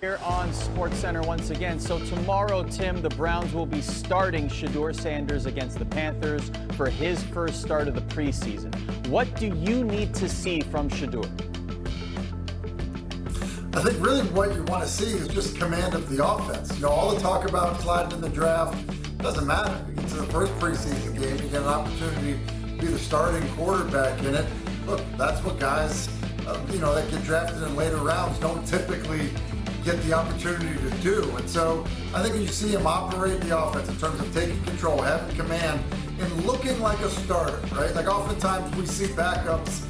Here on SportsCenter once again. So tomorrow, Tim, the Browns will be starting Shedeur Sanders against the Panthers for his first start of the preseason. What do you need to see from Shedeur? I think really what you want to see is just command of the offense. You know, all the talk about sliding in the draft doesn't matter. You get to the first preseason game, you get an opportunity to be the starting quarterback in it. Look, that's what guys, that get drafted in later rounds don't typically get the opportunity to do. And so I think when you see him operate the offense in terms of taking control, having command, and looking like a starter, right? Like oftentimes we see backups,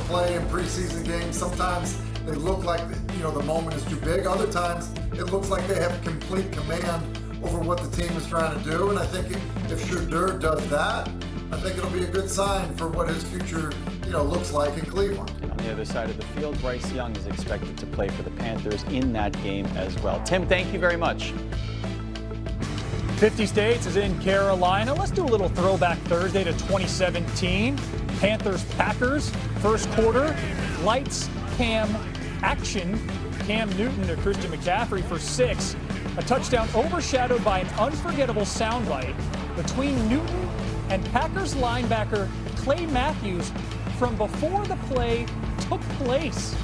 play in preseason games. Sometimes they look like, the moment is too big. Other times it looks like they have complete command over what the team is trying to do. And I think if Shedeur does that, I think it'll be a good sign for what his future, looks like in Cleveland. On the other side of the field, Bryce Young is expected to play for the Panthers in that game as well. Tim, thank you very much. 50 States is in Carolina. Let's do a little throwback Thursday to 2017. Panthers-Packers, first quarter. Lights, cam, action. Cam Newton to Christian McCaffrey for 6. A touchdown overshadowed by an unforgettable soundbite between Newton and Packers linebacker Clay Matthews from before the play took place.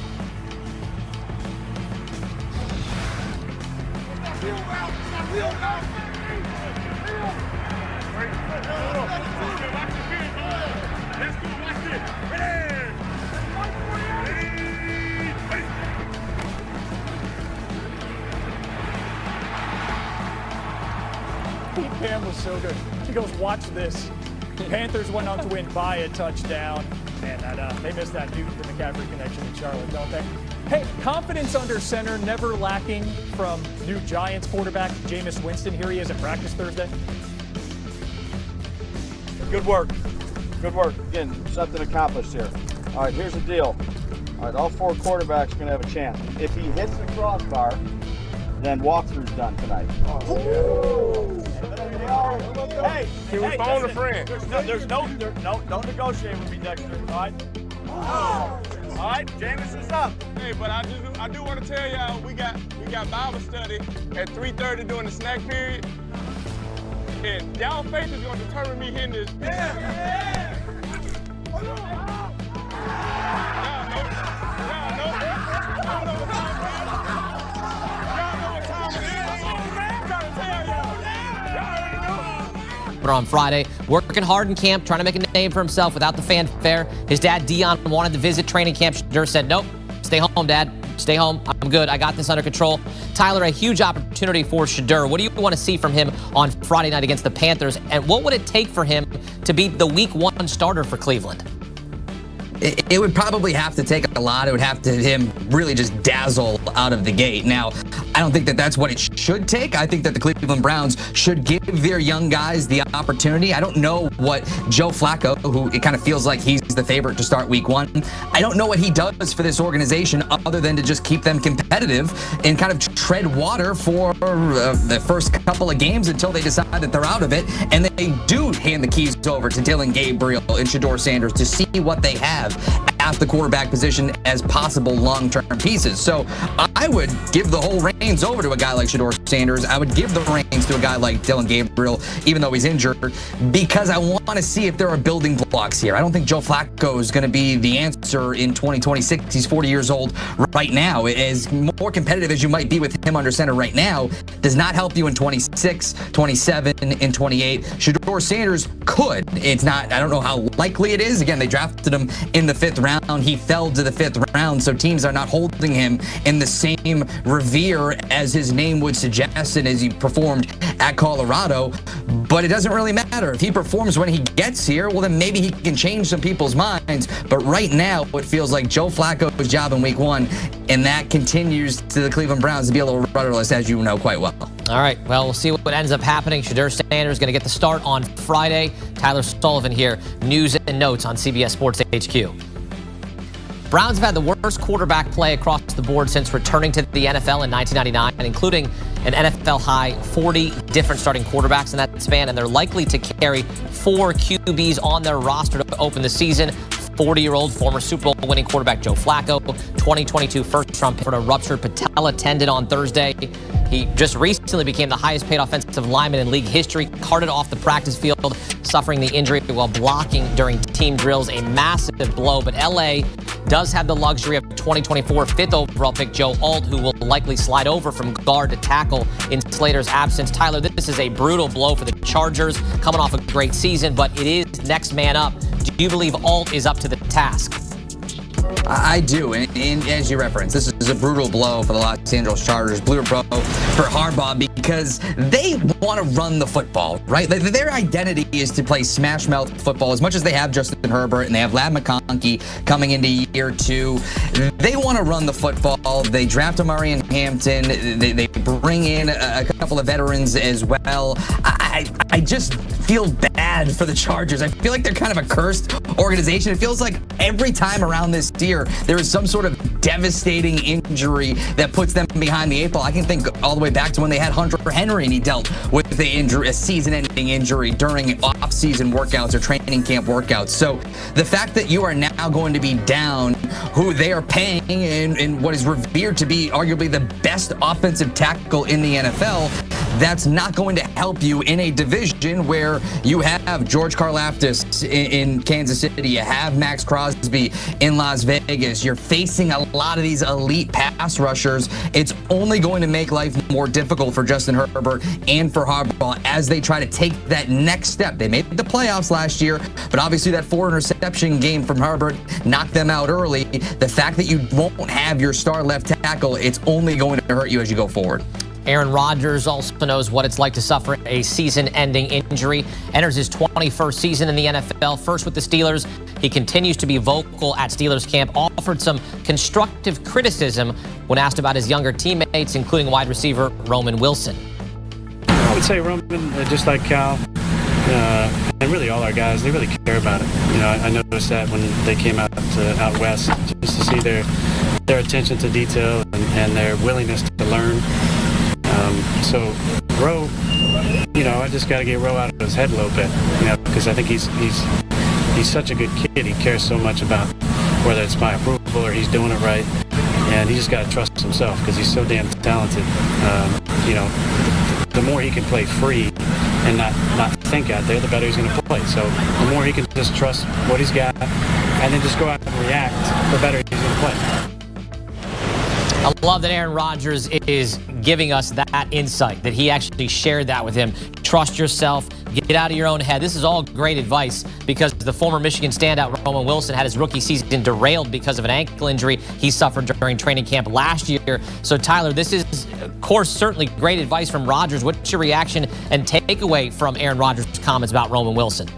Cam was so good. He goes, watch this. Panthers went on to win by a touchdown. Man, they missed that Newton to McCaffrey connection in Charlotte, don't they? Hey, confidence under center never lacking from new Giants quarterback Jameis Winston. Here he is at practice Thursday. Good work. Good work. Again, something accomplished here. All right, here's the deal. All right, all 4 quarterbacks are going to have a chance. If he hits the crossbar, then walkthrough's done tonight. Hey, phone a friend. Don't negotiate with me, Dexter. All right. All right, Jameis is up. Hey, but I do want to tell y'all we got Bible study at 3:30 during the snack period, and y'all faith is going to determine me hitting this. Yeah. On Friday, working hard in camp, trying to make a name for himself without the fanfare. His dad, Dion, wanted to visit training camp. Shedeur said, nope, stay home, Dad. Stay home. I'm good. I got this under control. Tyler, a huge opportunity for Shedeur. What do you want to see from him on Friday night against the Panthers? And what would it take for him to be the Week 1 starter for Cleveland? It would probably have to take a lot. It would have to him really just dazzle out of the gate. Now, I don't think that that's what it should take. I think that the Cleveland Browns should give their young guys the opportunity. I don't know what Joe Flacco, who it kind of feels like he's the favorite to start Week 1, I don't know what he does for this organization other than to just keep them competitive and kind of tread water for the first couple of games until they decide that they're out of it. And they do hand the keys over to Dylan Gabriel and Shedeur Sanders to see what they have at the quarterback position as possible long-term pieces. So I would give the whole reins over to a guy like Shedeur Sanders. I would give the reins to a guy like Dylan Gabriel, even though he's injured, because I want to see if there are building blocks here. I don't think Joe Flacco is going to be the answer in 2026. He's 40 years old right now. As more competitive as you might be with him under center right now, does not help you in 26, 27, and 28. Shedeur Sanders could. It's not, I don't know how likely it is. Again, they drafted him in the 5th round. He fell to the 5th round, so teams are not holding him in the same revere as his name would suggest and as he performed at Colorado. But it doesn't really matter. If he performs when he gets here, well, then maybe he can change some people's minds. But right now, it feels like Joe Flacco's job in Week 1, and that continues to the Cleveland Browns to be a little rudderless, as you know quite well. All right, well, we'll see what ends up happening. Shedeur Sanders going to get the start on Friday. Tyler Sullivan here, news and notes on CBS Sports HQ. Browns have had the worst quarterback play across the board since returning to the NFL in 1999, including an NFL-high 40 different starting quarterbacks in that span, and they're likely to carry 4 QBs on their roster to open the season. 40-year-old former Super Bowl winning quarterback Joe Flacco, 2022 first-round pick, for a ruptured patella tendon on Thursday. He just recently became the highest-paid offensive lineman in league history, carted off the practice field, suffering the injury while blocking during team drills. A massive blow, but LA does have the luxury of 2024 fifth overall pick Joe Alt, who will likely slide over from guard to tackle in Slater's absence. Tyler, this is a brutal blow for the Chargers, coming off a great season, but it is next man up. Do you believe Alt is up to the task? I do, and as you referenced, this is a brutal blow for the Los Angeles Chargers, brutal blow for Harbaugh, because they want to run the football, right? Their identity is to play smash mouth football. As much as they have Justin Herbert and they have Ladd McConkey coming into year 2, they want to run the football. They draft Amari and Hampton. They bring in a couple of veterans as well. I just feel bad for the Chargers. I feel like they're kind of a cursed organization. It feels like every time around this year, there is some sort of devastating injury that puts them behind the 8 ball. I can think all the way back to when they had Hunter Henry and he dealt with the injury, a season-ending injury during off-season workouts or training camp workouts. So the fact that you are now going to be down who they are paying in what is revered to be arguably the best offensive tackle in the NFL, that's not going to help you in a division where you have George Karlaftis in Kansas City, you have Max Crosby in Las Vegas, you're facing a lot of these elite pass rushers. It's only going to make life more difficult for Justin Herbert and for Harbaugh as they try to take that next step. They made the playoffs last year, but obviously that 4 interception game from Herbert knocked them out early. The fact that you won't have your star left tackle, it's only going to hurt you as you go forward. Aaron Rodgers also knows what it's like to suffer a season-ending injury. Enters his 21st season in the NFL, first with the Steelers. He continues to be vocal at Steelers camp, offered some constructive criticism when asked about his younger teammates, including wide receiver Roman Wilson. I would say Roman, just like Cal, and really all our guys, they really care about it. You know, I noticed that when they came out west, just to see their attention to detail and their willingness to learn. So Roe, you know, I just got to get Roe out of his head a little bit, you know, because I think he's such a good kid. He cares so much about whether it's my approval or he's doing it right, and he just got to trust himself because he's so damn talented. You know, the more he can play free and not think out there, the better he's going to play. So the more he can just trust what he's got and then just go out and react, the better he's going to play. I love that Aaron Rodgers is giving us that insight, that he actually shared that with him. Trust yourself. Get out of your own head. This is all great advice because the former Michigan standout Roman Wilson had his rookie season derailed because of an ankle injury he suffered during training camp last year. So, Tyler, this is, of course, certainly great advice from Rodgers. What's your reaction and takeaway from Aaron Rodgers' comments about Roman Wilson?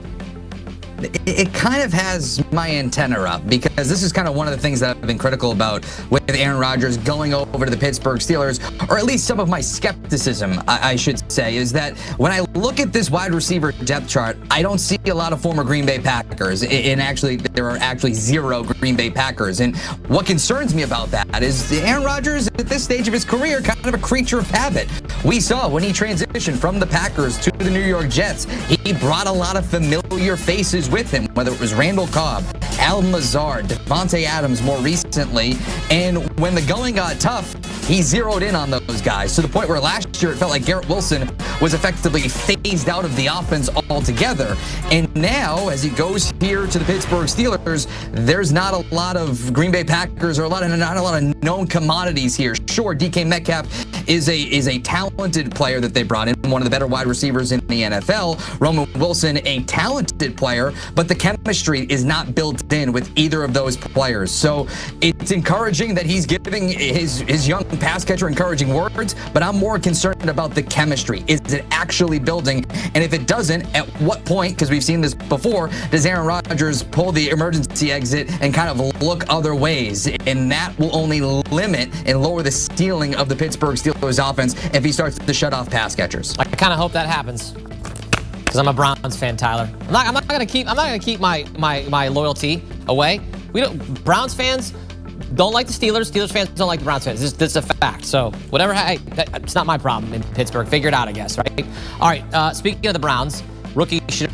It kind of has my antenna up because this is kind of one of the things that I've been critical about with Aaron Rodgers going over to the Pittsburgh Steelers, or at least some of my skepticism, I should say, is that when I look at this wide receiver depth chart, I don't see a lot of former Green Bay Packers. And actually, there are actually 0 Green Bay Packers. And what concerns me about that is Aaron Rodgers at this stage of his career, kind of a creature of habit. We saw when he transitioned from the Packers to the New York Jets, he brought a lot of familiar faces with him, whether it was Randall Cobb, Allen Lazard, Devontae Adams more recently. And when the going got tough, he zeroed in on those guys to the point where last year it felt like Garrett Wilson was effectively phased out of the offense altogether. And now, as he goes here to the Pittsburgh Steelers, there's not a lot of Green Bay Packers or not a lot of known commodities here. Sure, DK Metcalf is a talented player that they brought in, one of the better wide receivers in the NFL. Roman Wilson, a talented player, but the chemistry is not built in with either of those players. So it's encouraging that he's giving his young pass catcher encouraging words, but I'm more concerned about the chemistry. Is it actually building? And if it doesn't, at what point, because we've seen this before, does Aaron Rodgers pull the emergency exit and kind of look other ways? And that will only limit and lower the ceiling of the Pittsburgh Steelers offense if he starts to shut off pass catchers. I kind of hope that happens because I'm a Browns fan, Tyler. I'm not gonna keep my loyalty away. Browns fans don't like the Steelers. Steelers fans don't like the Browns fans. This is a fact. So whatever. It's not my problem in Pittsburgh. Figure it out, I guess. Right. All right. Speaking of the Browns, rookie Shedeur